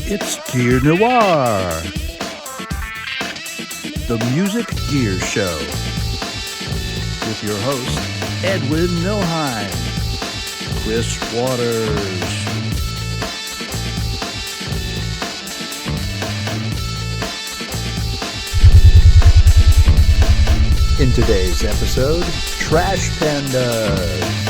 It's Gear Noir, the music gear show, with your host, Edwin Milheim, Chris Waters. In today's episode, Trash Pandas.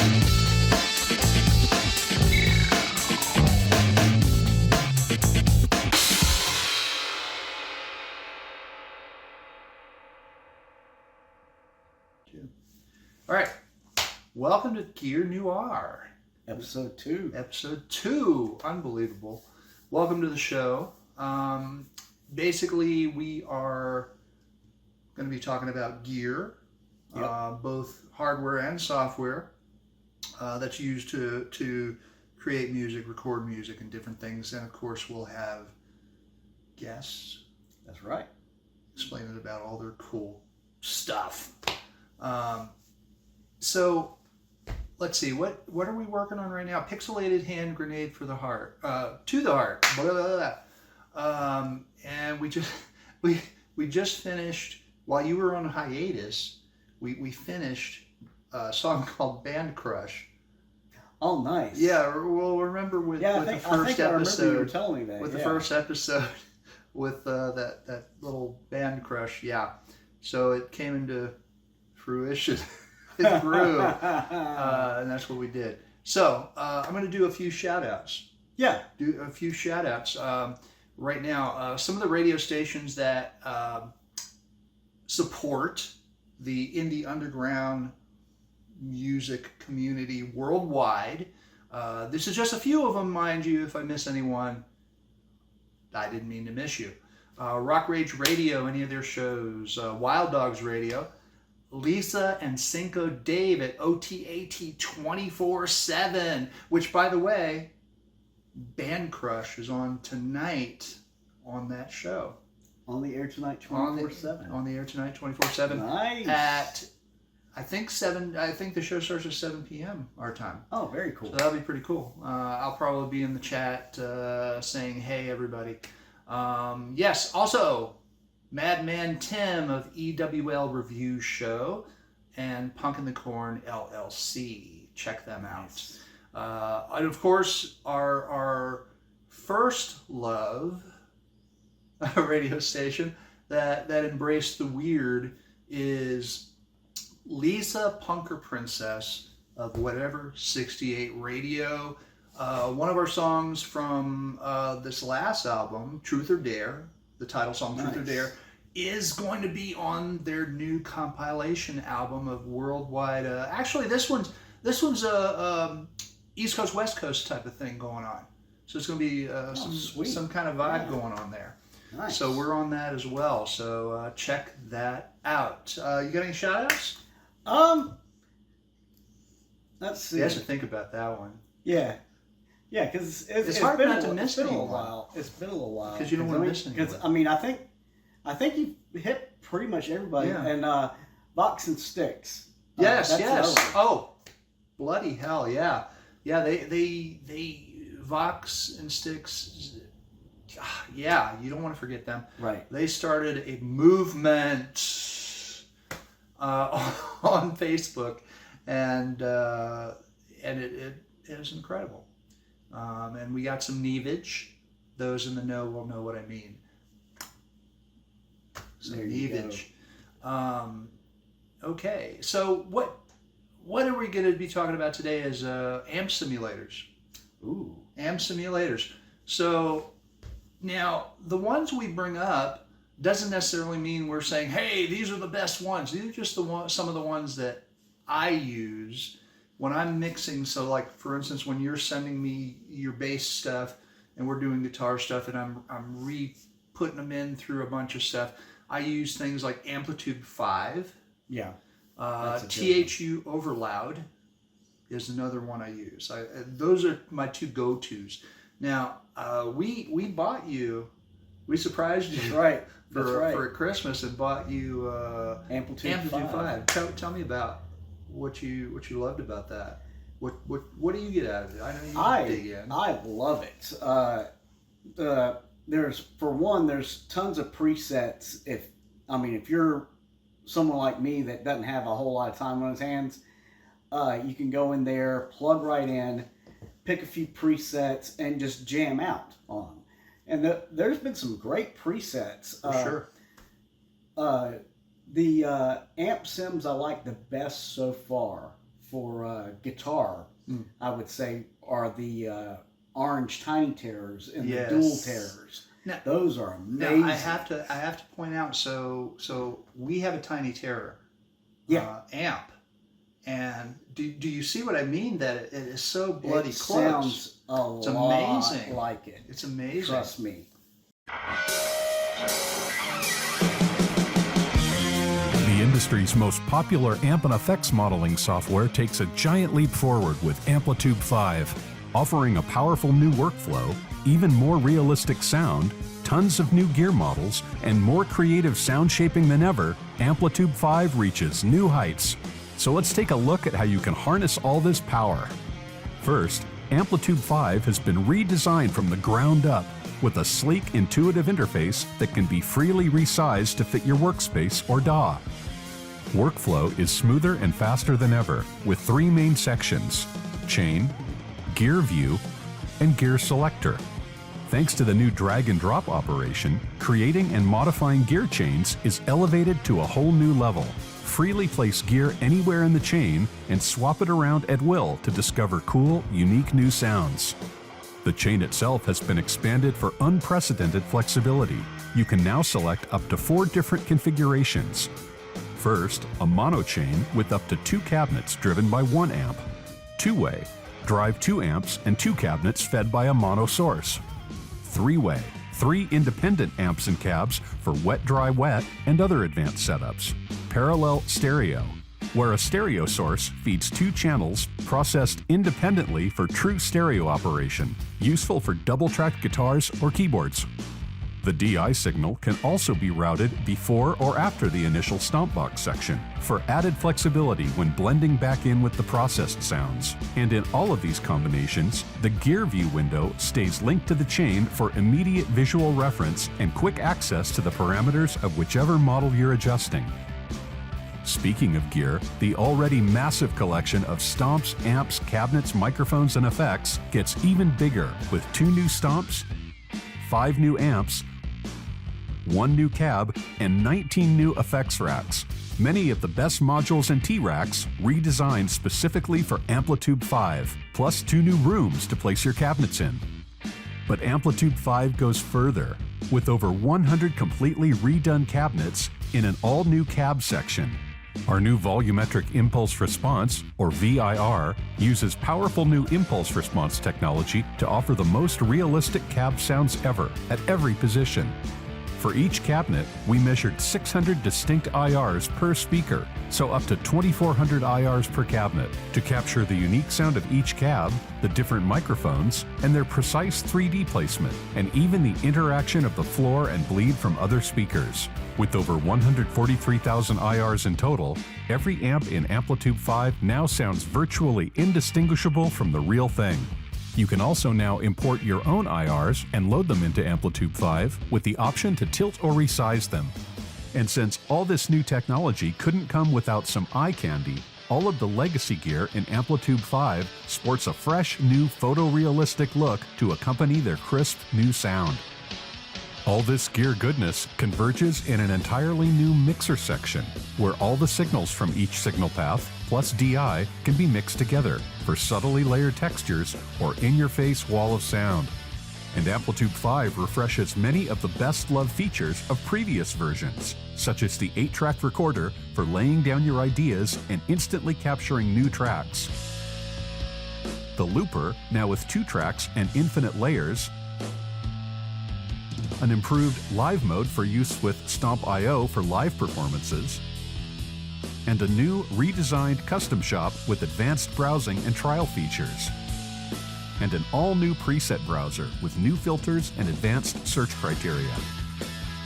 All right, welcome to Gear Noir. Episode 2. Episode 2, unbelievable. Welcome to the show. Basically, we are going to be talking about gear, both hardware and software, that's used to create music, record music, and different things. And of course, we'll have guests. That's right. Explaining about all their cool stuff. So, let's see. What are we working on right now? Pixelated hand grenade for the heart. To the heart. Blah, blah, blah. And we just finished. While you were on hiatus, we finished a song called Band Crush. Oh, nice. Yeah, well, remember with the first episode. I remember you were telling me that. With the first episode, with that little Band Crush, yeah. So it came into fruition. It grew, and that's what we did. So I'm going to do a few shout-outs. Yeah. Do a few shout-outs right now. Some of the radio stations that support the indie underground music community worldwide. This is just a few of them, mind you. If I miss anyone, I didn't mean to miss you. Rock Rage Radio, any of their shows. Wild Dogs Radio. Lisa and Cinco Dave at OTAT 24/7, which, by the way, Band Crush is on tonight on that show. On the air tonight 24/7. On the air tonight 24/7. Nice. At, I think the show starts at 7 p.m. our time. Oh, very cool. So that'll be pretty cool. I'll probably be in the chat saying, hey, everybody. Yes, also, Madman Tim of EWL Review Show and Punk in the Corn LLC. Check them out. Nice. And of course, our first love radio station that embraced the weird is Lisa Punker Princess of Whatever 68 Radio. One of our songs from this last album, Truth or Dare, the title song, Truth or Dare, is going to be on their new compilation album of worldwide. Actually, this one's a East Coast West Coast type of thing going on. So it's going to be some kind of vibe going on there. Nice. So we're on that as well. So check that out. You got any shout-outs? Let's see. You have to think about that one. Yeah. Yeah, because it's hard been not to miss a anyone. while. It's been a little while. Because you don't want to miss anyone. Because, I think you hit pretty much everybody. Yeah. And Box and Sticks. Yes. Another. Oh, bloody hell, yeah. Yeah, they Vox and Sticks, yeah, you don't want to forget them. Right. They started a movement on Facebook, and it is incredible. And we got some Neevage. Those in the know will know what I mean. Some Neevage. Okay, so what are we going to be talking about today is amp simulators. Ooh. Amp simulators. So now the ones we bring up doesn't necessarily mean we're saying, hey, these are the best ones. These are just some of the ones that I use when I'm mixing. So like, for instance, when you're sending me your bass stuff and we're doing guitar stuff and I'm re-putting them in through a bunch of stuff, I use things like Amplitude 5. Yeah. THU Overloud is another one I use. Those are my two go-tos. Now, we bought you, we surprised you. That's right. For Christmas and bought you Amplitude 5. Tell me about what you loved about that. What do you get out of it? I know you dig in. I love it. there's tons of presets. If you're someone like me that doesn't have a whole lot of time on his hands, you can go in there, plug right in, pick a few presets, and just jam out on them. And there's been some great presets. For sure. The amp sims I like the best so far for guitar, I would say, are the orange Tiny Terrors and the Dual Terrors. Now, those are amazing. Now I have to point out. So we have a Tiny Terror amp, and do you see what I mean? That it is so bloody close. Sounds it's amazing. Like it. It's amazing. Trust me. The industry's most popular amp and effects modeling software takes a giant leap forward with Amplitude 5, offering a powerful new workflow, even more realistic sound, tons of new gear models, and more creative sound shaping than ever. Amplitude 5 reaches new heights. So let's take a look at how you can harness all this power. First, Amplitude 5 has been redesigned from the ground up with a sleek, intuitive interface that can be freely resized to fit your workspace or DAW. Workflow is smoother and faster than ever with 3 main sections: chain, gear view, and gear selector. Thanks to the new drag and drop operation, creating and modifying gear chains is elevated to a whole new level. Freely place gear anywhere in the chain and swap it around at will to discover cool, unique new sounds. The chain itself has been expanded for unprecedented flexibility. You can now select up to 4 different configurations. First, a mono chain with up to 2 cabinets driven by 1 amp. 2-way, drive 2 amps and 2 cabinets fed by a mono source. 3-way, 3 independent amps and cabs for wet, dry, wet, and other advanced setups. Parallel stereo, where a stereo source feeds 2 channels processed independently for true stereo operation, useful for double-tracked guitars or keyboards. The DI signal can also be routed before or after the initial stomp box section for added flexibility when blending back in with the processed sounds. And in all of these combinations, the gear view window stays linked to the chain for immediate visual reference and quick access to the parameters of whichever model you're adjusting. Speaking of gear, the already massive collection of stomps, amps, cabinets, microphones, and effects gets even bigger with 2 new stomps, 5 new amps, 1 new cab, and 19 new effects racks. Many of the best modules and T-racks redesigned specifically for Amplitude 5, plus 2 new rooms to place your cabinets in. But Amplitude 5 goes further, with over 100 completely redone cabinets in an all-new cab section. Our new volumetric impulse response, or VIR, uses powerful new impulse response technology to offer the most realistic cab sounds ever, at every position. For each cabinet, we measured 600 distinct IRs per speaker, so up to 2,400 IRs per cabinet, to capture the unique sound of each cab, the different microphones, and their precise 3D placement, and even the interaction of the floor and bleed from other speakers. With over 143,000 IRs in total, every amp in Amplitude 5 now sounds virtually indistinguishable from the real thing. You can also now import your own IRs and load them into Amplitude 5 with the option to tilt or resize them. And since all this new technology couldn't come without some eye candy, all of the legacy gear in Amplitude 5 sports a fresh, new photorealistic look to accompany their crisp new sound. All this gear goodness converges in an entirely new mixer section, where all the signals from each signal path plus DI can be mixed together for subtly layered textures or in-your-face wall of sound. And Amplitude 5 refreshes many of the best-loved features of previous versions, such as the 8-track recorder for laying down your ideas and instantly capturing new tracks. The looper, now with 2 tracks and infinite layers, an improved live mode for use with Stomp IO for live performances, and a new redesigned custom shop with advanced browsing and trial features, and an all-new preset browser with new filters and advanced search criteria.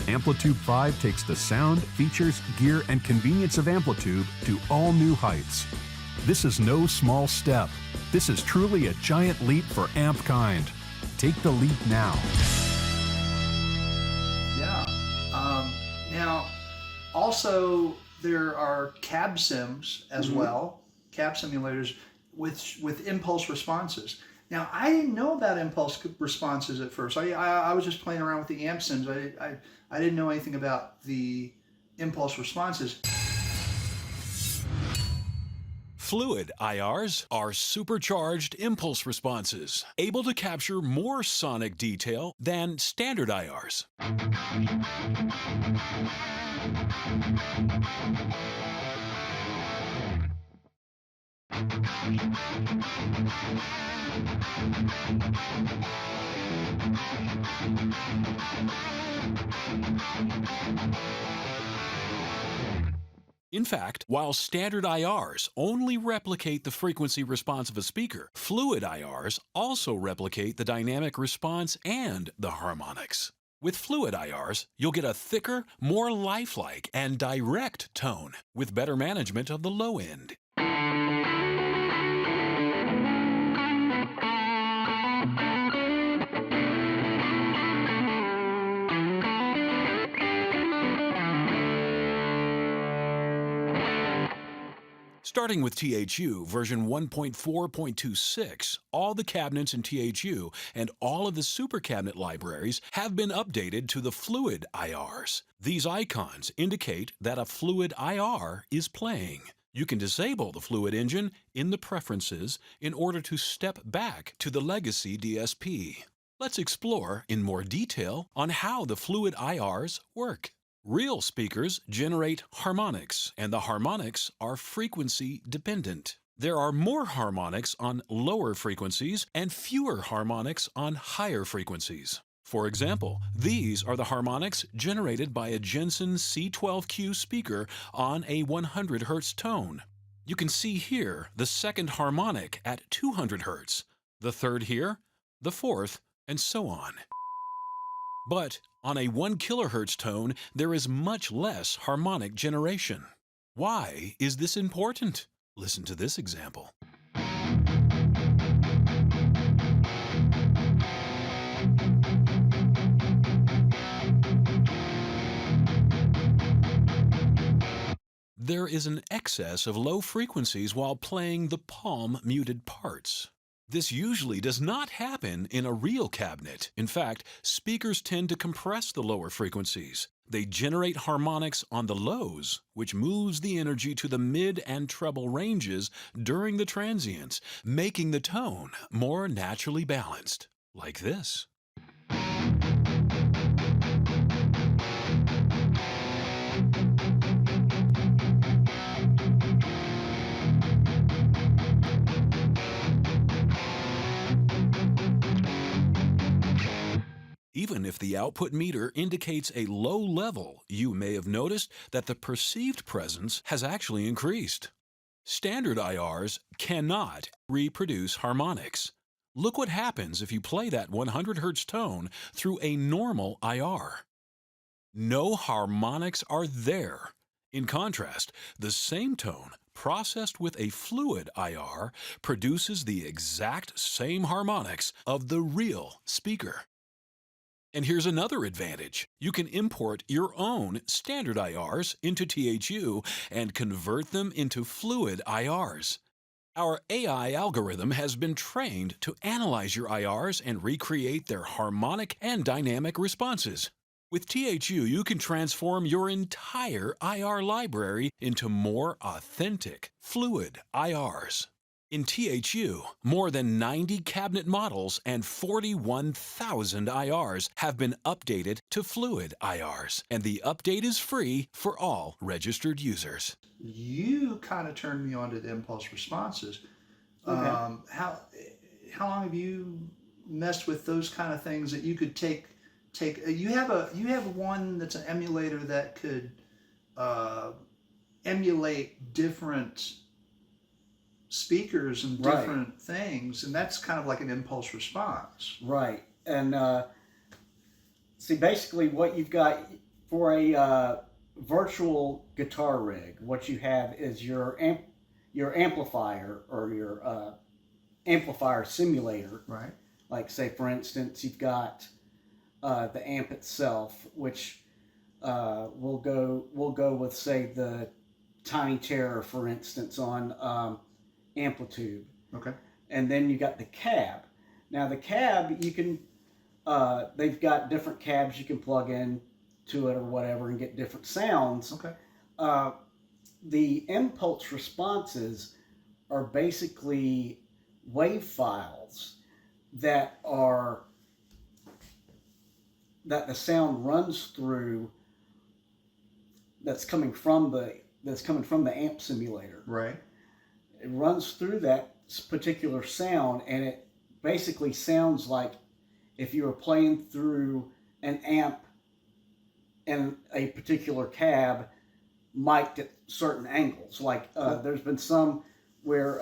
Amplitude 5 takes the sound, features, gear, and convenience of Amplitude to all new heights. This is no small step. This is truly a giant leap for amp kind. Take the leap now. Now, also there are cab sims as well, cab simulators with impulse responses. Now, I didn't know about impulse responses at first. I was just playing around with the amp sims. I didn't know anything about the impulse responses. Fluid IRs are supercharged impulse responses, able to capture more sonic detail than standard IRs. In fact, while standard IRs only replicate the frequency response of a speaker, fluid IRs also replicate the dynamic response and the harmonics. With fluid IRs, you'll get a thicker, more lifelike, and direct tone with better management of the low end. Starting with THU version 1.4.26, all the cabinets in THU and all of the super cabinet libraries have been updated to the fluid IRs. These icons indicate that a fluid IR is playing. You can disable the fluid engine in the preferences in order to step back to the legacy DSP. Let's explore in more detail on how the fluid IRs work. Real speakers generate harmonics, and the harmonics are frequency dependent. There are more harmonics on lower frequencies and fewer harmonics on higher frequencies. For example, these are the harmonics generated by a Jensen C12Q speaker on a 100 Hz tone. You can see here the second harmonic at 200 Hz, the third here, the fourth, and so on. But on a 1 kHz tone, there is much less harmonic generation. Why is this important? Listen to this example. There is an excess of low frequencies while playing the palm muted parts. This usually does not happen in a real cabinet. In fact, speakers tend to compress the lower frequencies. They generate harmonics on the lows, which moves the energy to the mid and treble ranges during the transients, making the tone more naturally balanced, like this. Even if the output meter indicates a low level, you may have noticed that the perceived presence has actually increased. Standard IRs cannot reproduce harmonics. Look what happens if you play that 100 Hz tone through a normal IR. No harmonics are there. In contrast, the same tone processed with a fluid IR produces the exact same harmonics of the real speaker. And here's another advantage. You can import your own standard IRs into THU and convert them into fluid IRs. Our AI algorithm has been trained to analyze your IRs and recreate their harmonic and dynamic responses. With THU, you can transform your entire IR library into more authentic, fluid IRs. In THU, more than 90 cabinet models and 41,000 IRs have been updated to fluid IRs, and the update is free for all registered users. You kind of turned me on to the impulse responses. Okay. How long have you messed with those kind of things that you could take? You have one that's an emulator that could emulate different speakers and different things, and that's kind of like an impulse response. Right. And see, basically what you've got for a virtual guitar rig, what you have is your amplifier or your amplifier simulator. Right. Like, say, for instance, you've got the amp itself, which We'll go with, say, the Tiny Terror, for instance, on Amplitude. Okay. And then you got the cab. Now the cab, you can they've got different cabs you can plug in to it or whatever and get different sounds. Okay. The impulse responses are basically wave files that the sound runs through, that's coming from the amp simulator. Right. It runs through that particular sound, and it basically sounds like if you were playing through an amp in a particular cab, mic'd at certain angles. Like there's been some where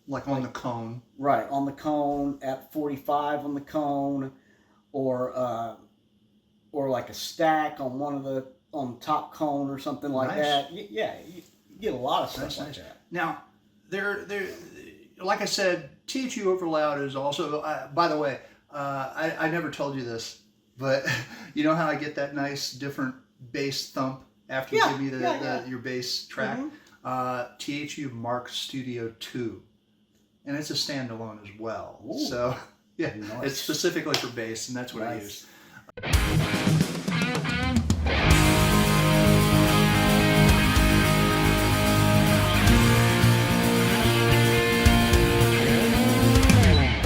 Like on the cone. right on the cone at 45 on the cone, or like a stack on on the top cone or something like Nice. that. Yeah, you get a lot of stuff That's like nice. that. Now, there, like I said, THU Overloud is also. By the way, I never told you this, but you know how I get that nice different bass thump after you Yeah, give me yeah. your bass track? THU Mark Studio 2, and it's a standalone as well. Ooh. So yeah, Nice. it's specifically for bass, and that's what I Nice. use.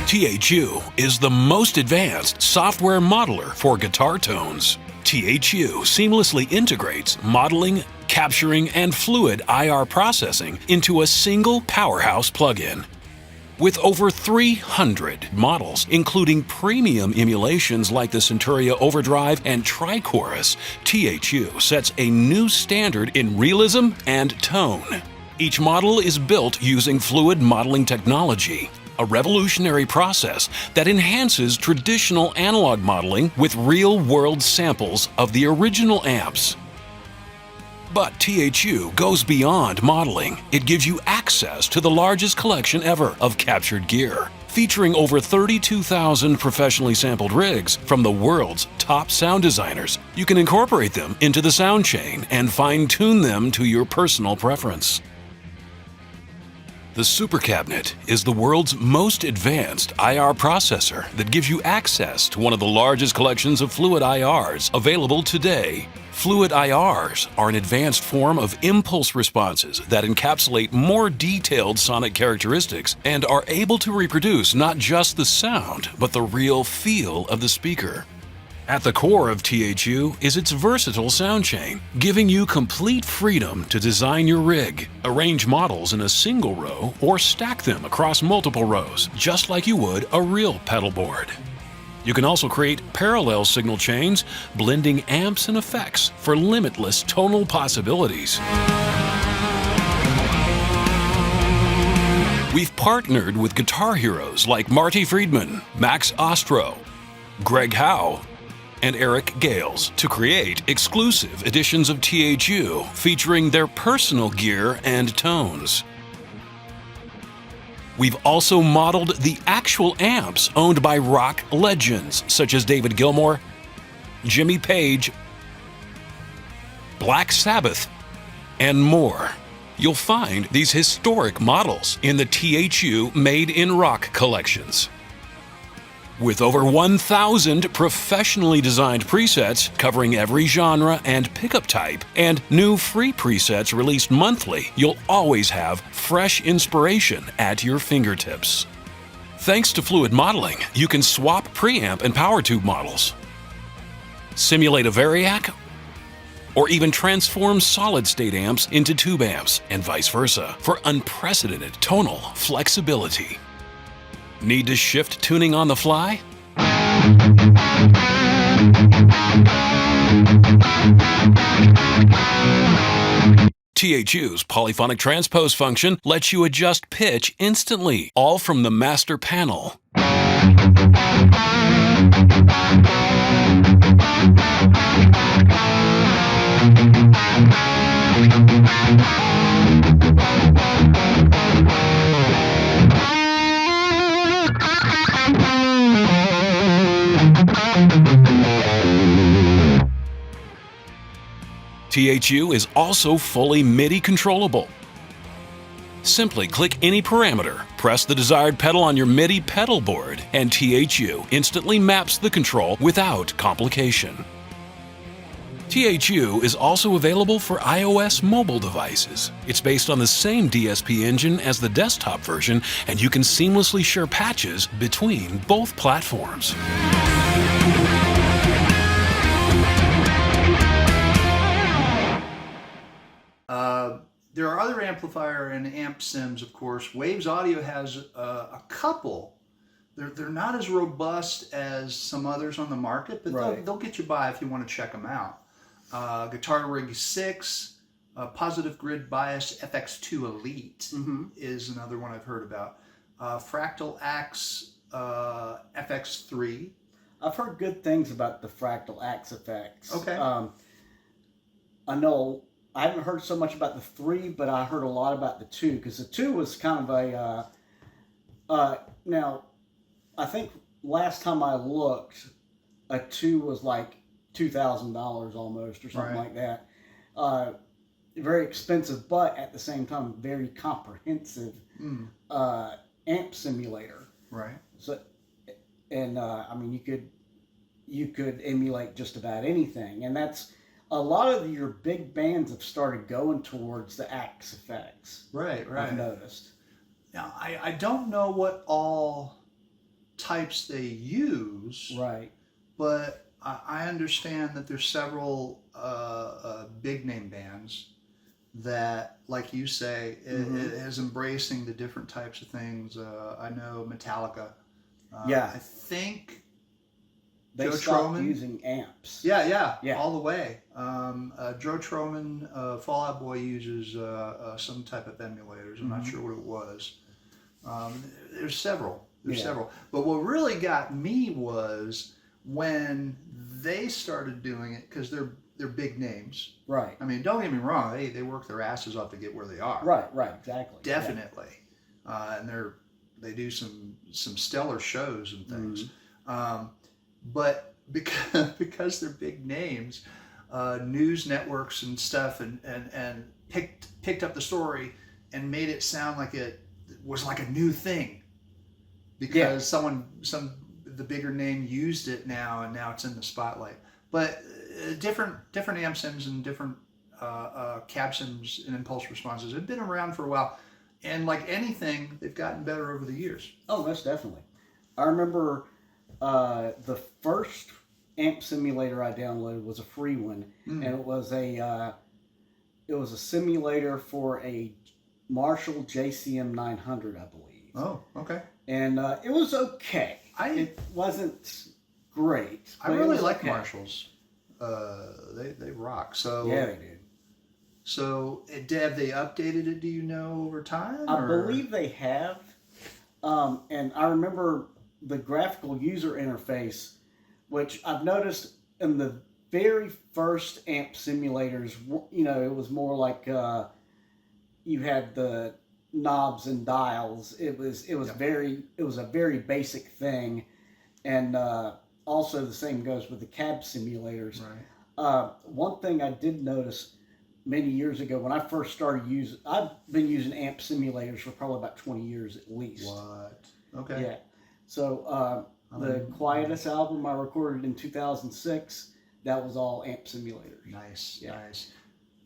THU is the most advanced software modeler for guitar tones. THU seamlessly integrates modeling, capturing, and fluid IR processing into a single powerhouse plugin. With over 300 models, including premium emulations like the Centuria Overdrive and Tri-Chorus, THU sets a new standard in realism and tone. Each model is built using fluid modeling technology, a revolutionary process that enhances traditional analog modeling with real-world samples of the original amps. But THU goes beyond modeling. It gives you access to the largest collection ever of captured gear, featuring over 32,000 professionally sampled rigs from the world's top sound designers. You can incorporate them into the sound chain and fine-tune them to your personal preference. The Super Cabinet is the world's most advanced IR processor that gives you access to one of the largest collections of fluid IRs available today. Fluid IRs are an advanced form of impulse responses that encapsulate more detailed sonic characteristics and are able to reproduce not just the sound, but the real feel of the speaker. At the core of THU is its versatile sound chain, giving you complete freedom to design your rig, arrange models in a single row, or stack them across multiple rows, just like you would a real pedal board. You can also create parallel signal chains, blending amps and effects for limitless tonal possibilities. We've partnered with guitar heroes like Marty Friedman, Max Ostro, Greg Howe, and Eric Gales to create exclusive editions of THU featuring their personal gear and tones. We've also modeled the actual amps owned by rock legends such as David Gilmour, Jimmy Page, Black Sabbath, and more. You'll find these historic models in the THU Made in Rock collections. With over 1,000 professionally designed presets covering every genre and pickup type, and new free presets released monthly, you'll always have fresh inspiration at your fingertips. Thanks to fluid modeling, you can swap preamp and power tube models, simulate a variac, or even transform solid-state amps into tube amps, and vice versa, for unprecedented tonal flexibility. Need to shift tuning on the fly? THU's polyphonic transpose function lets you adjust pitch instantly, all from the master panel. THU is also fully MIDI controllable. Simply click any parameter, press the desired pedal on your MIDI pedal board, and THU instantly maps the control without complication. THU is also available for iOS mobile devices. It's based on the same DSP engine as the desktop version, and you can seamlessly share patches between both platforms. There are other amplifier and amp sims, of course. Waves Audio has a couple. They're not as robust as some others on the market, but Right. they'll get you by if you want to check them out. Guitar Rig 6, Positive Grid Bias FX2 Elite is another one I've heard about. Fractal Axe FX3. I've heard good things about the Fractal Axe effects. Okay. I know I haven't heard so much about the 3, but I heard a lot about the 2, because the 2 was kind of a now I think last time I looked, a 2 was like $2,000 almost or something Right. like that. Very expensive, but at the same time very comprehensive amp simulator. Right. So, and I mean, you could emulate just about anything, and that's a lot of your big bands have started going towards the Axe effects. Right. I've noticed. Now, I don't know what all types they use, Right. but I understand that there's several big name bands that, like you say, is embracing the different types of things. I know Metallica. Yeah. I think They Joe stopped Troman. using amps. Yeah, Yeah. all the way. Joe Troman, Fall Out Boy uses some type of emulators. I'm not sure what it was. There's several. Several. But what really got me was when they started doing it, because they're big names. Right. I mean, don't get me wrong. They work their asses off to get where they are. Right. Exactly. Definitely. And they do some stellar shows and things. But because they're big names, news networks and stuff and picked up the story and made it sound like it was like a new thing, because the bigger name used it now, and now it's in the spotlight. But different amp sims and different cab sims and impulse responses have been around for a while, and like anything, they've gotten better over the years. Oh, most definitely. I remember the first amp simulator I downloaded was a free one, and it was a simulator for a Marshall JCM 900, I believe. Oh, okay. And it was okay. It wasn't great. I but it really was like okay. Marshalls. They rock. So Yeah, they did. So have they updated it? Do you know, over time? I or? believe they have. And I remember the graphical user interface, which I've noticed in the very first amp simulators, it was more like you had the knobs and dials. It was a very basic thing, and also the same goes with the cab simulators. Right. One thing I did notice many years ago when I first started I've been using amp simulators for probably about 20 years at least. What? Okay. Yeah. So the Quietus album I recorded in 2006, that was all amp simulators. Nice. Yeah.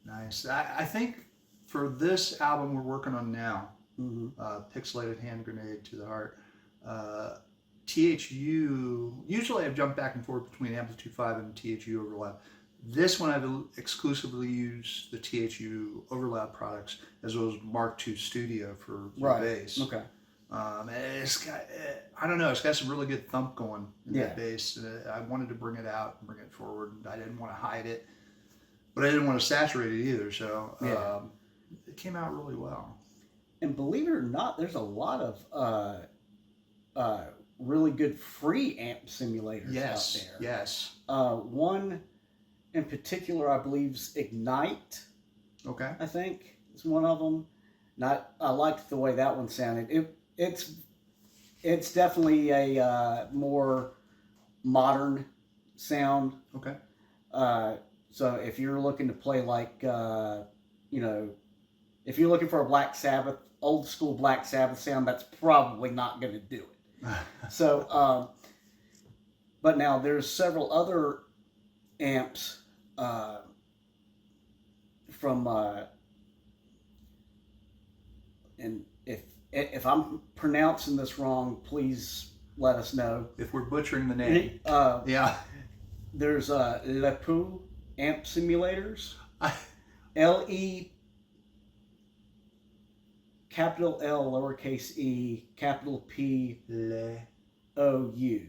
Nice. I think for this album we're working on now, Pixelated Hand Grenade to the Heart, THU, usually I've jumped back and forth between Amplitude 5 and THU Overlap. This one I've exclusively used the THU Overlap products, as well as Mark II Studio for bass. Okay. And it's got, I don't know, it's got some really good thump going in that bass. I wanted to bring it out and bring it forward. I didn't want to hide it, but I didn't want to saturate it either. So it came out really well. And believe it or not, there's a lot of really good free amp simulators out there. Yes. One in particular, I believe, is Ignite. Okay. I think is one of them. I liked the way that one sounded. It's definitely a more modern sound. Okay. So if you're looking to play like, you know, if you're looking for a Black Sabbath, old school Black Sabbath sound, that's probably not going to do it. So, but now there's several other amps from, and if I'm pronouncing this wrong, please let us know. If we're butchering the name. Yeah. There's Lepu amp simulators. LE capital L lowercase e capital P OU.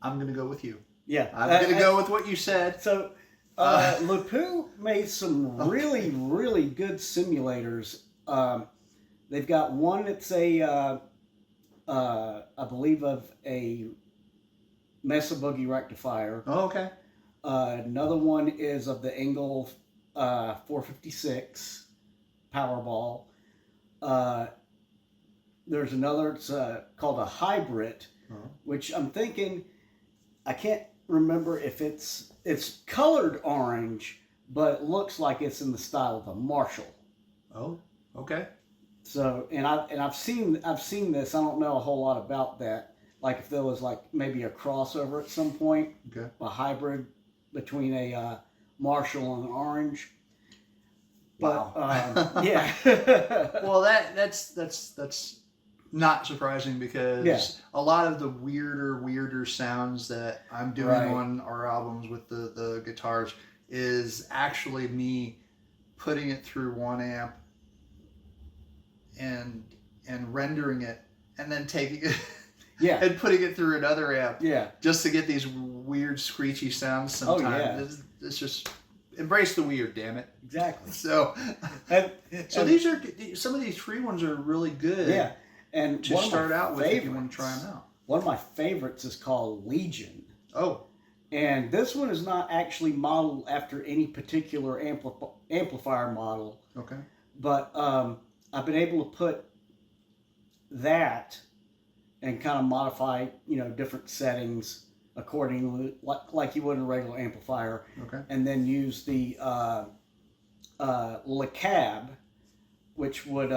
I'm gonna go with you. Yeah, I'm gonna go with what you said. So Lepu made some really good simulators. They've got one that's I believe of a Mesa Boogie rectifier. Oh, okay. Another one is of the Engel 456 Powerball. There's another, it's called a hybrid, which I'm thinking, I can't remember if it's colored orange, but it looks like it's in the style of a Marshall. Oh, okay. So, and I've seen this. I don't know a whole lot about that. Like if there was like maybe a crossover at some point, okay, a hybrid between a Marshall and an orange. Wow. But, yeah. Well, that's not surprising because a lot of the weirder sounds that I'm doing on our albums with the guitars is actually me putting it through one amp and rendering it and then taking it and putting it through another amp just to get these weird screechy sounds sometimes. It's just embrace the weird, damn it. Exactly. So these are some of these free ones are really good. Yeah. And to start out with, if you want to try them out. One of my favorites is called Legion. Oh. And this one is not actually modeled after any particular amplifier model. Okay. But I've been able to put that and kind of modify, different settings accordingly, like you would in a regular amplifier. Okay. And then use the Le Cab, which would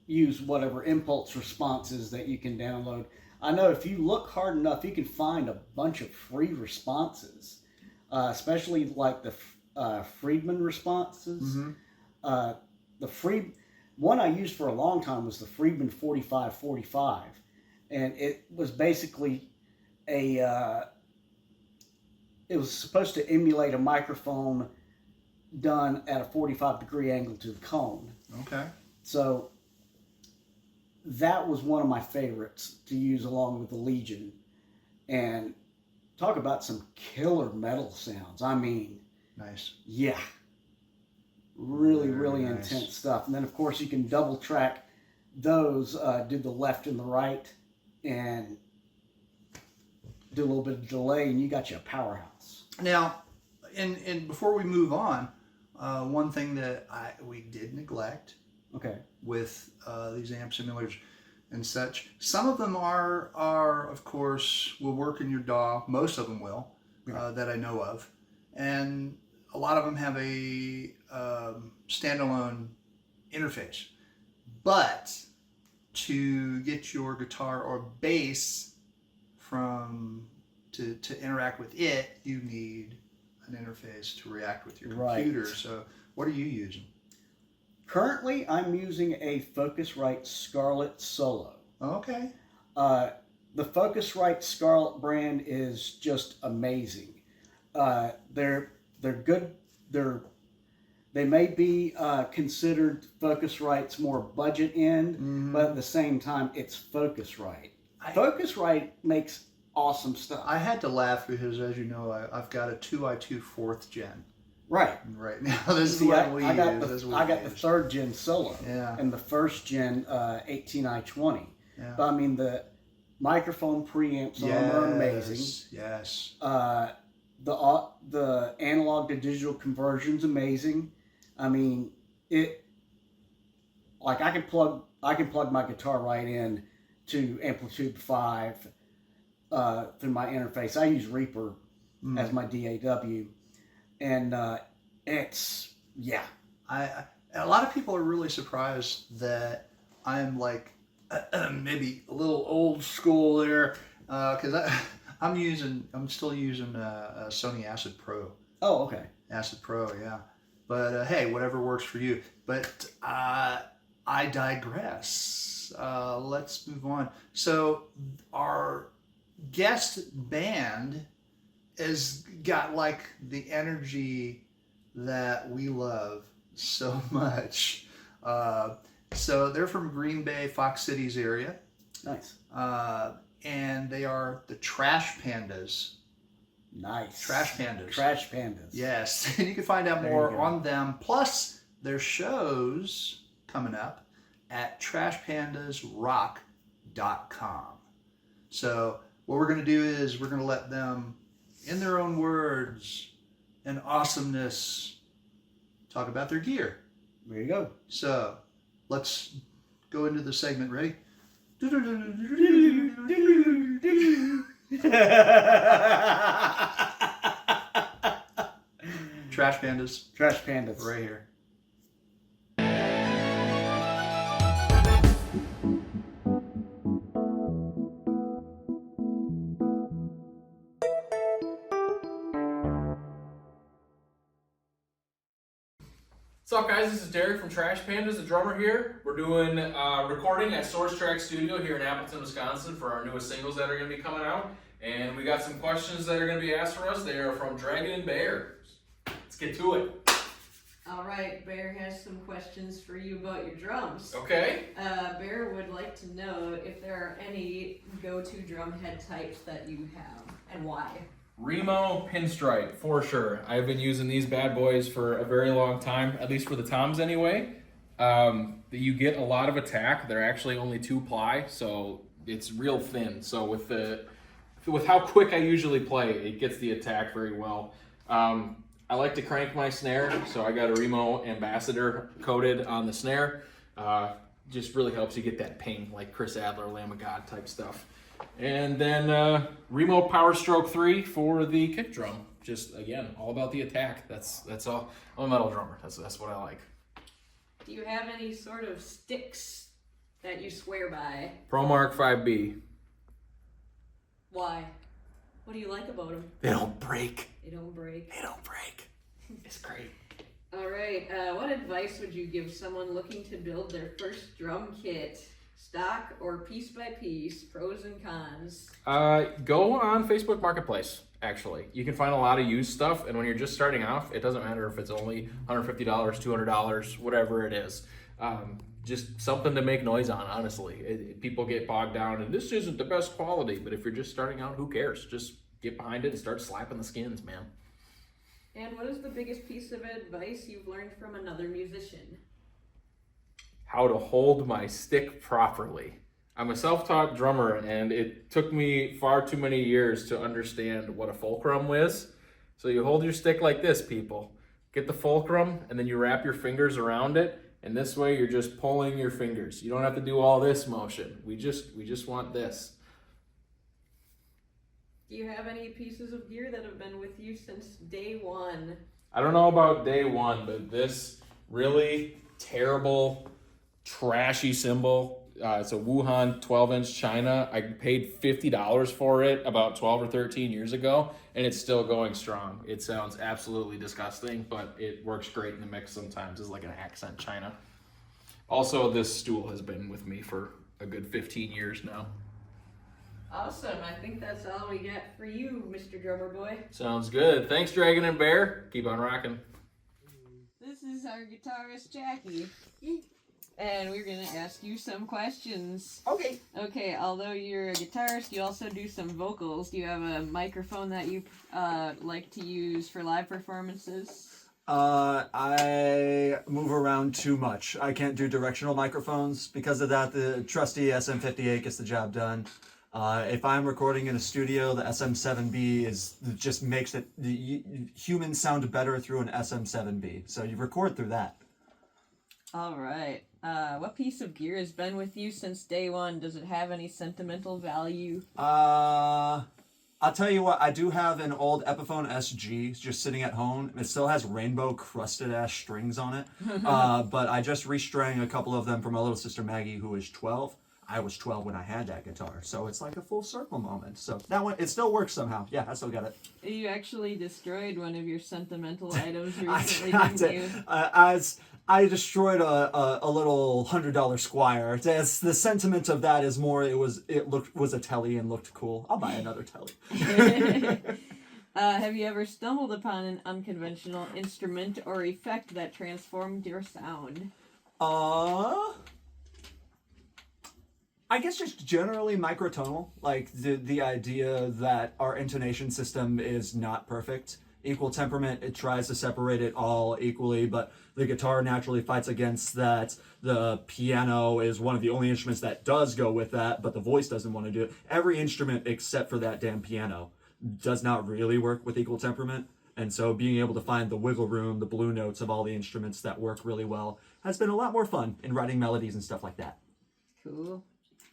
use whatever impulse responses that you can download. I know if you look hard enough, you can find a bunch of free responses, especially like the Friedman responses. Mm-hmm. The free one I used for a long time was the Friedman 4545, and it was basically it was supposed to emulate a microphone done at a 45-degree angle to the cone. Okay. So that was one of my favorites to use along with the Legion. And talk about some killer metal sounds. I mean, nice. Yeah. Really nice. Intense stuff. And then, of course, you can double track those, do the left and the right, and do a little bit of delay, and you got you a powerhouse. Now, and before we move on, one thing that we did neglect with these amp simulators and such, some of them are of course, will work in your DAW. Most of them will, that I know of. And a lot of them have a standalone interface. But to get your guitar or bass to interact with it, you need an interface to react with your computer. Right. So what are you using? Currently, I'm using a Focusrite Scarlett Solo. Okay. The Focusrite Scarlett brand is just amazing. They're good. They may be considered Focusrite's more budget end, but at the same time, it's Focusrite. Focusrite makes awesome stuff. I had to laugh because, as you know, I've got a 2i2 4th gen. Right now. This is what we use. I got the 3rd gen Solo. Yeah. And the 1st gen 18i20. Yeah. But I mean, the microphone preamps on them are amazing. Yes. The analog to digital conversion's amazing. I mean, I can plug my guitar right in to Amplitude 5 through my interface. I use Reaper as my DAW, and it's A lot of people are really surprised that I'm like maybe a little old school there, because I'm still using a Sony Acid Pro. Oh, okay. Acid Pro, yeah. But hey, whatever works for you. But I digress. Let's move on. So our guest band has got like the energy that we love so much. So they're from Green Bay, Fox Cities area. Nice. And they are the Trash Pandas. Nice. Trash Pandas. Trash Pandas. Yes. And you can find out more on them, plus their shows coming up at trashpandasrock.com. So what we're going to do is we're going to let them, in their own words and awesomeness, talk about their gear. There you go. So let's go into the segment. Ready? Trash Pandas. Trash Pandas. Right here. What's up, guys? This is Derek from Trash Pandas, the drummer here. We're doing recording at Source Track Studio here in Appleton, Wisconsin for our newest singles that are going to be coming out. And we got some questions that are going to be asked for us. They are from Dragon and Bear. Let's get to it. All right, Bear has some questions for you about your drums. Okay. Bear would like to know if there are any go-to drum head types that you have and why. Remo Pinstripe, for sure. I've been using these bad boys for a very long time, at least for the toms anyway. You get a lot of attack. They're actually only 2-ply, so it's real thin. So with how quick I usually play, it gets the attack very well. I like to crank my snare, so I got a Remo Ambassador coated on the snare. Just really helps you get that ping, like Chris Adler, Lamb of God type stuff. And then Remo Power Stroke 3 for the kick drum. Just, again, all about the attack. That's all. I'm a metal drummer. That's what I like. Do you have any sort of sticks that you swear by? ProMark 5B. Why? What do you like about them? They don't break. They don't break. They don't break. It's great. All right, what advice would you give someone looking to build their first drum kit? Stock or piece by piece, pros and cons? Go on Facebook Marketplace, actually. You can find a lot of used stuff, and when you're just starting off, it doesn't matter if it's only $150, $200, whatever it is. Just something to make noise on, honestly. People get bogged down, and this isn't the best quality, but if you're just starting out, who cares? Just get behind it and start slapping the skins, man. And what is the biggest piece of advice you've learned from another musician? How to hold my stick properly. I'm a self-taught drummer, and it took me far too many years to understand what a fulcrum is. So you hold your stick like this, people. Get the fulcrum, and then you wrap your fingers around it, and this way you're just pulling your fingers. You don't have to do all this motion. We just want this. Do you have any pieces of gear that have been with you since day one? I don't know about day one, but this really terrible, trashy cymbal. It's a Wuhan 12-inch China. I paid $50 for it about 12 or 13 years ago, and it's still going strong. It sounds absolutely disgusting, but it works great in the mix sometimes. It's like an accent China. Also, this stool has been with me for a good 15 years now. Awesome. I think that's all we got for you, Mr. Drummer Boy. Sounds good. Thanks, Dragon and Bear. Keep on rocking. This is our guitarist, Jackie. And we're going to ask you some questions. Okay. Okay, although you're a guitarist, you also do some vocals. Do you have a microphone that you like to use for live performances? I move around too much. I can't do directional microphones. Because of that, the trusty SM58 gets the job done. If I'm recording in a studio, the SM7B just makes it humans sound better through an SM7B. So you record through that. All right. What piece of gear has been with you since day one? Does it have any sentimental value? I'll tell you what, I do have an old Epiphone SG just sitting at home. It still has rainbow crusted ass strings on it. But I just restrung a couple of them for my little sister Maggie, who is 12. I was 12 when I had that guitar, so it's like a full circle moment. So that one, it still works somehow. Yeah, I still got it. You actually destroyed one of your sentimental items recently, I didn't you? I destroyed a little $100 Squire. The sentiment of that is more it was a telly and looked cool. I'll buy another telly. Have you ever stumbled upon an unconventional instrument or effect that transformed your sound? I guess just generally microtonal, like the idea that our intonation system is not perfect. Equal temperament, it tries to separate it all equally, but the guitar naturally fights against that. The piano is one of the only instruments that does go with that, but the voice doesn't want to do it. Every instrument except for that damn piano does not really work with equal temperament. And so being able to find the wiggle room, the blue notes of all the instruments that work really well has been a lot more fun in writing melodies and stuff like that. Cool.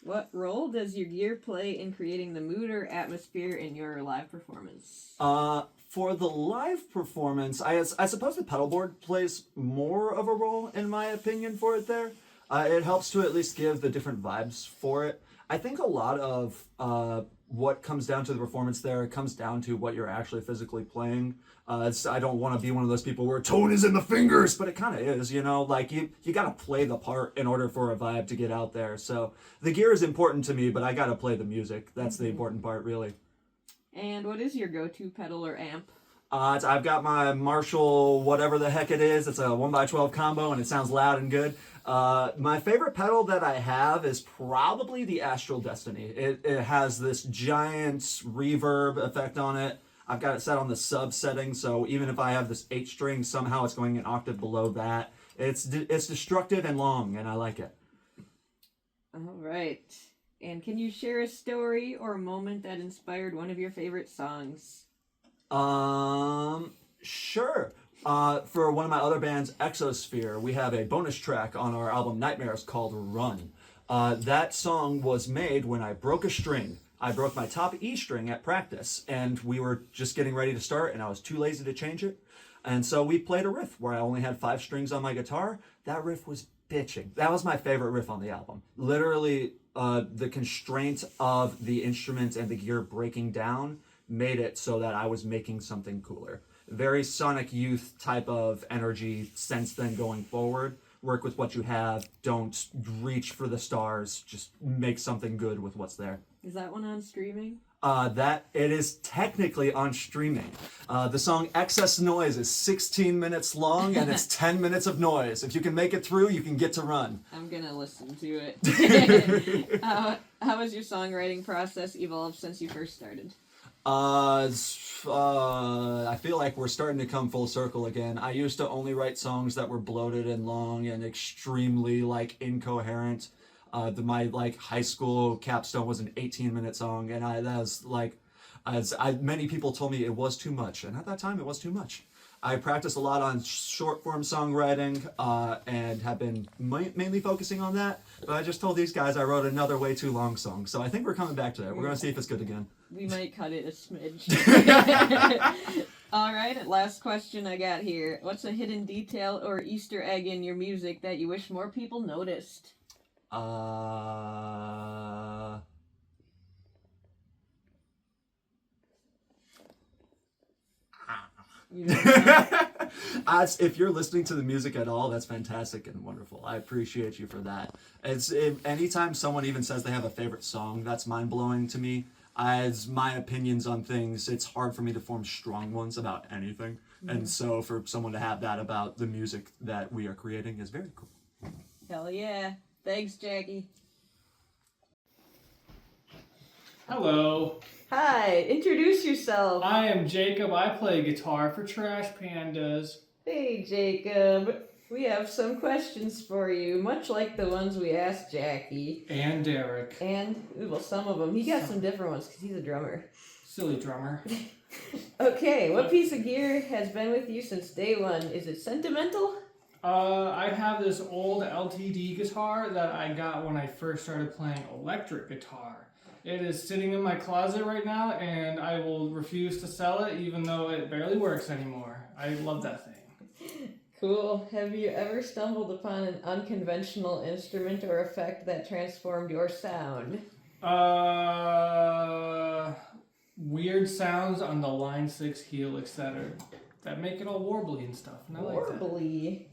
What role does your gear play in creating the mood or atmosphere in your live performance? For the live performance, I suppose the pedal board plays more of a role, in my opinion, for it there. It helps to at least give the different vibes for it. I think a lot of what comes down to the performance there comes down to what you're actually physically playing. I don't want to be one of those people where tone is in the fingers, but it kind of is, you know? Like, you got to play the part in order for a vibe to get out there. So the gear is important to me, but I got to play the music. That's the important part, really. And what is your go-to pedal or amp? I've got my Marshall, whatever the heck it is. It's a 1x12 combo, and it sounds loud and good. My favorite pedal that I have is probably the Astral Destiny. It has this giant reverb effect on it. I've got it set on the sub setting, so even if I have this 8 string, somehow it's going an octave below that. It's destructive and long, and I like it. All right. And can you share a story or a moment that inspired one of your favorite songs? Sure. For one of my other bands, Exosphere, we have a bonus track on our album Nightmares called Run. That song was made when I broke a string. I broke my top E string at practice, and we were just getting ready to start, and I was too lazy to change it. And so we played a riff where I only had 5 strings on my guitar. That riff was bitching. That was my favorite riff on the album. Literally, the constraint of the instrument and the gear breaking down made it so that I was making something cooler. Very Sonic Youth type of energy sense then going forward. Work with what you have. Don't reach for the stars. Just make something good with what's there. Is that one on streaming? That it is technically on streaming. The song Excess Noise is 16 minutes long and it's 10 minutes of noise. If you can make it through, you can get to Run. I'm gonna listen to it. How has your songwriting process evolved since you first started? I feel like we're starting to come full circle again. I used to only write songs that were bloated and long and extremely incoherent. My high school capstone was an 18-minute song, and that was many people told me it was too much, and at that time it was too much. I practiced a lot on short form songwriting and have been mainly focusing on that. But I just told these guys I wrote another way too long song, so I think we're coming back to that. We're gonna see if it's good again. We might cut it a smidge. All right, last question I got here. What's a hidden detail or Easter egg in your music that you wish more people noticed? If you're listening to the music at all, that's fantastic and wonderful. I appreciate you for that. Anytime someone even says they have a favorite song, that's mind-blowing to me. As my opinions on things, it's hard for me to form strong ones about anything. Mm-hmm. And so for someone to have that about the music that we are creating is very cool. Hell yeah. Thanks, Jackie. Hello. Hi, introduce yourself. I am Jacob. I play guitar for Trash Pandas. Hey, Jacob. We have some questions for you, much like the ones we asked Jackie. And Derek. And, well, some of them. He got some different ones because he's a drummer. Silly drummer. Okay, what piece of gear has been with you since day one? Is it sentimental? I have this old LTD guitar that I got when I first started playing electric guitar. It is sitting in my closet right now, and I will refuse to sell it even though it barely works anymore. I love that thing. Cool. Have you ever stumbled upon an unconventional instrument or effect that transformed your sound? Weird sounds on the Line 6 helix that make it all warbly and stuff. And I like that. Warbly.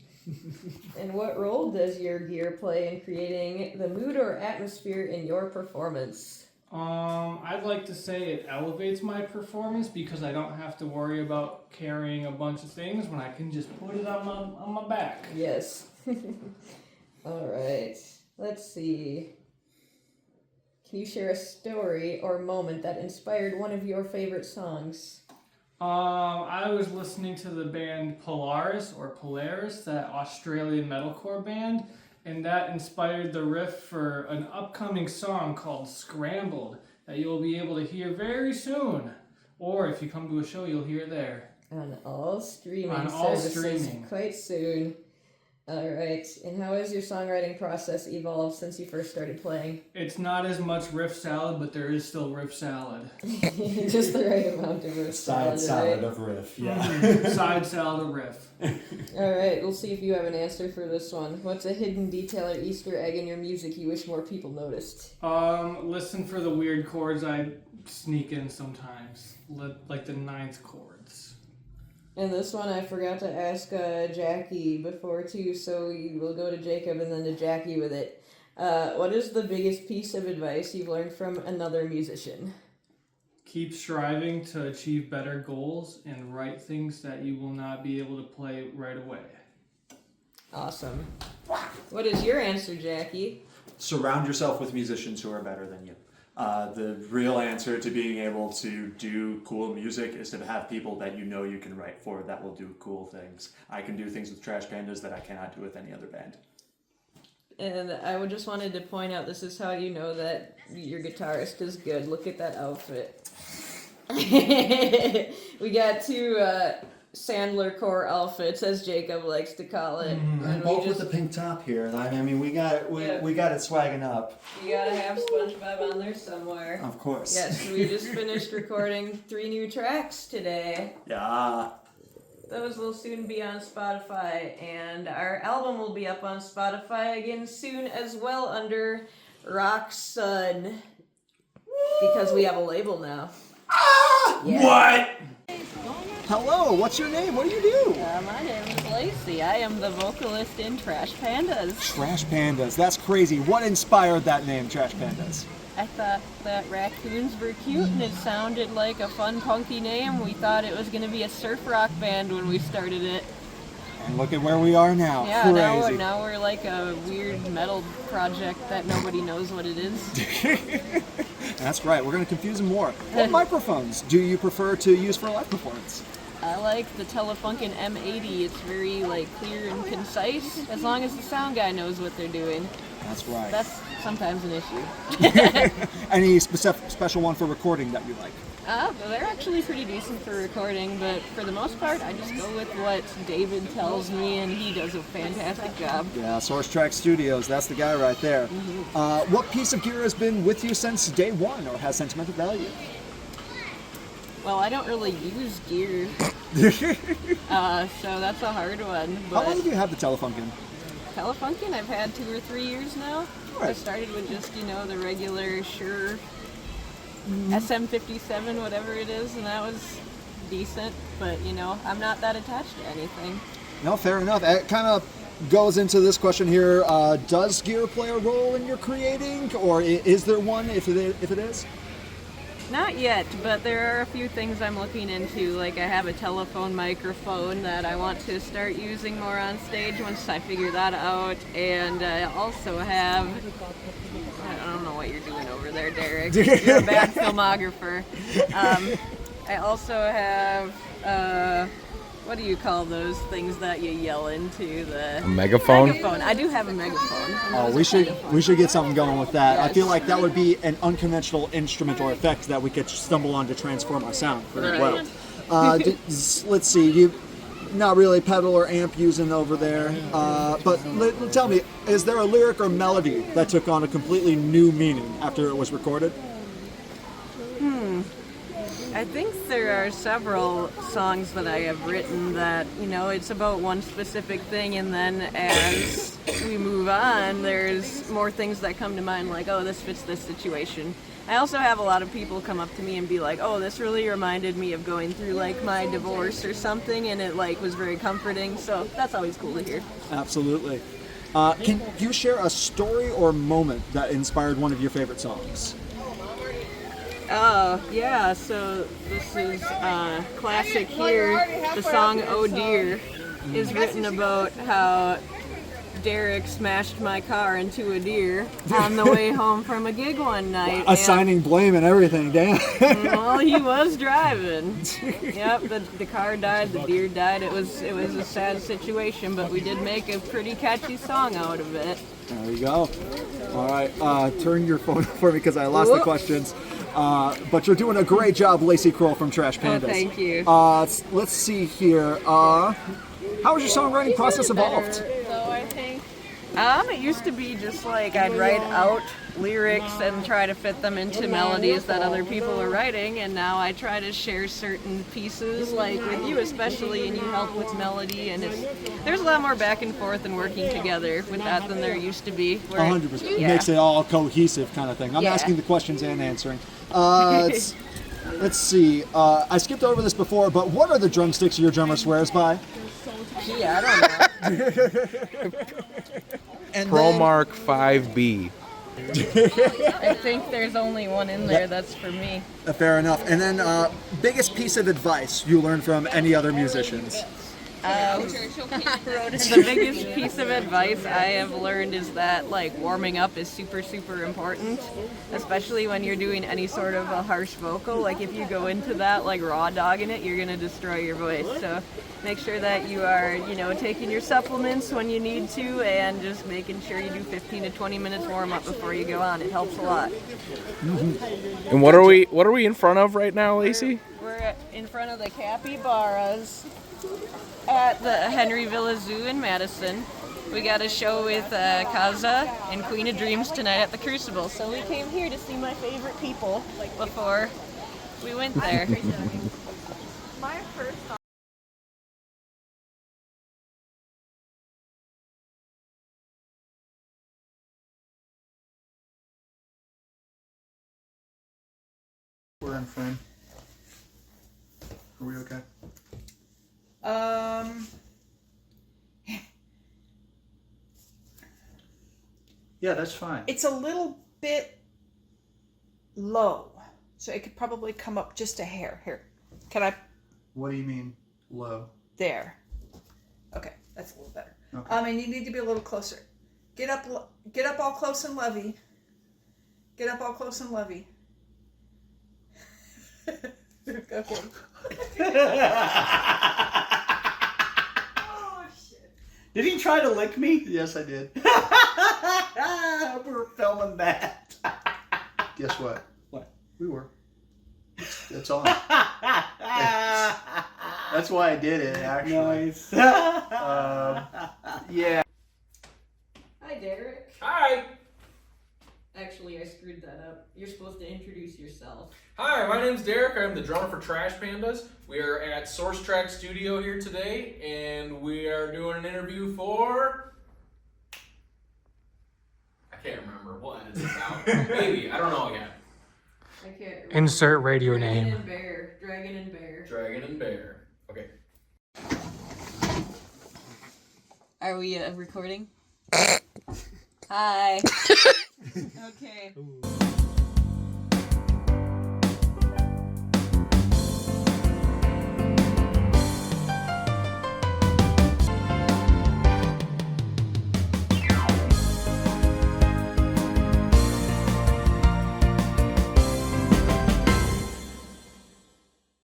And what role does your gear play in creating the mood or atmosphere in your performance? I'd like to say it elevates my performance because I don't have to worry about carrying a bunch of things when I can just put it on my back. Yes. All right. Let's see. Can you share a story or moment that inspired one of your favorite songs? I was listening to the band Polaris, that Australian metalcore band, and that inspired the riff for an upcoming song called Scrambled that you'll be able to hear very soon. Or if you come to a show, you'll hear it there. On all streaming services streaming. quite soon. All right. And how has your songwriting process evolved since you first started playing? It's not as much riff salad, but there is still riff salad. Just the right amount of riff Side salad, salad of riff, yeah. Side salad of riff. All right. We'll see if you have an answer for this one. What's a hidden detail or Easter egg in your music you wish more people noticed? Listen for the weird chords I sneak in sometimes, like the ninth chords. And this one I forgot to ask Jackie before too, so we'll go to Jacob and then to Jackie with it. What is the biggest piece of advice you've learned from another musician? Keep striving to achieve better goals and write things that you will not be able to play right away. Awesome. What is your answer, Jackie? Surround yourself with musicians who are better than you. The real answer to being able to do cool music is to have people that you know you can write for that will do cool things. I can do things with Trash Pandas that I cannot do with any other band. And I just wanted to point out, this is how you know that your guitarist is good. Look at that outfit. We got two Sandler core outfits, as Jacob likes to call it. And Both with the pink top here. I mean, we got it swagging up. You gotta have SpongeBob on there somewhere. Of course. Yes, we just finished recording 3 new tracks today. Yeah. Those will soon be on Spotify, and our album will be up on Spotify again soon as well under Rock Sun, because we have a label now. Yeah. What? Hello, what's your name? What do you do? My name is Lacey. I am the vocalist in Trash Pandas. Trash Pandas. That's crazy. What inspired that name, Trash Pandas? I thought that raccoons were cute and it sounded like a fun, punky name. We thought it was going to be a surf rock band when we started it. And look at where we are now. Yeah, crazy. now we're like a weird metal project that nobody knows what it is. That's right. We're going to confuse them more. What microphones do you prefer to use for a live performance? I like the Telefunken M80. It's very clear and concise, as long as the sound guy knows what they're doing. That's right. That's sometimes an issue. Any special one for recording that you like? They're actually pretty decent for recording, but for the most part, I just go with what David tells me, and he does a fantastic job. Yeah, Source Track Studios, that's the guy right there. Mm-hmm. What piece of gear has been with you since day one or has sentimental value? Well, I don't really use gear, so that's a hard one. But how long have you had the Telefunken? Telefunken, I've had 2 or 3 years now. Right. I started with just, the regular Shure SM57, whatever it is, and that was decent, but, I'm not that attached to anything. No, fair enough. It kind of goes into this question here. Does gear play a role in your creating, or is there one if it is? Not yet, but there are a few things I'm looking into. Like I have a telephone microphone that I want to start using more on stage once I figure that out. And I also have, I don't know what you're doing over there, Derek. You're a bad filmographer. I also have, what do you call those things that you yell into? A megaphone? Megaphone. I do have a megaphone. Oh, we should get something going with that. Yes. I feel like that would be an unconventional instrument or effect that we could stumble on to transform our sound very well. Let's see. not really pedal or amp using over there. But tell me, is there a lyric or melody that took on a completely new meaning after it was recorded? I think there are several songs that I have written that, you know, it's about one specific thing, and then as we move on, there's more things that come to mind, like, oh, this fits this situation. I also have a lot of people come up to me and be like, oh, this really reminded me of going through, like, my divorce or something, and it, like, was very comforting, so that's always cool to hear. Absolutely. Can you share a story or moment that inspired one of your favorite songs? Oh, yeah, so this is classic here. The song Oh Dear is written about how Derek smashed my car into a deer on the way home from a gig one night. Assigning blame and everything, damn. Well, he was driving. Yep, the car died, the deer died. It was a sad situation, but we did make a pretty catchy song out of it. There we go. All right, turn your phone for me because I lost the questions. But you're doing a great job, Lacey Kroll from Trash Pandas. Oh, thank you. Let's see here. How has your songwriting process evolved? It used to be just like I'd write out lyrics and try to fit them into melodies that other people were writing, and now I try to share certain pieces, like with you especially, and you help with melody, and there's a lot more back and forth and working together with that than there used to be. 100%. It Yeah. makes it all cohesive kind of thing. I'm Yeah. asking the questions and answering. Let's see. I skipped over this before, but what are the drumsticks your drummer swears by? Gee, I don't know. And ProMark 5B. I think there's only one in there that's for me. Fair enough. And then, biggest piece of advice you learned from any other musicians? The biggest piece of advice I have learned is that, like, warming up is super, super important, especially when you're doing any sort of a harsh vocal. Like, if you go into that, like, raw dogging it, you're going to destroy your voice. So make sure that you are, you know, taking your supplements when you need to, and just making sure you do 15 to 20 minutes warm up before you go on. It helps a lot. And what are we in front of right now, Lacey? We're in front of the capybaras at the Henry Villa Zoo in Madison. We got a show with Kaza and Queen of Dreams tonight at the Crucible. So we came here to see my favorite people before we went there. My first We're in frame. Are we okay? Yeah, that's fine. It's a little bit low, so it could probably come up just a hair. Here, can I? What do you mean low? There. Okay, that's a little better. Okay. And you need to be a little closer. Get up all close and lovey. Get up all close and lovey. Okay. Oh, shit. Did he try to lick me? Yes, I did. We were filming that. Guess what? What? We were. It's on. That's why I did it, actually. Nice. Yeah. Hi, Derek. Hi. Actually, I screwed that up. You're supposed to introduce yourself. Hi, my name's Derek. I'm the drummer for Trash Pandas. We are at Source Track Studio here today, and we are doing an interview for... I can't remember. We'll edit this out. Maybe. I don't know yet. I can't remember. Insert radio name. Dragon and Bear. Dragon and Bear. Okay. Are we recording? Hi. Okay.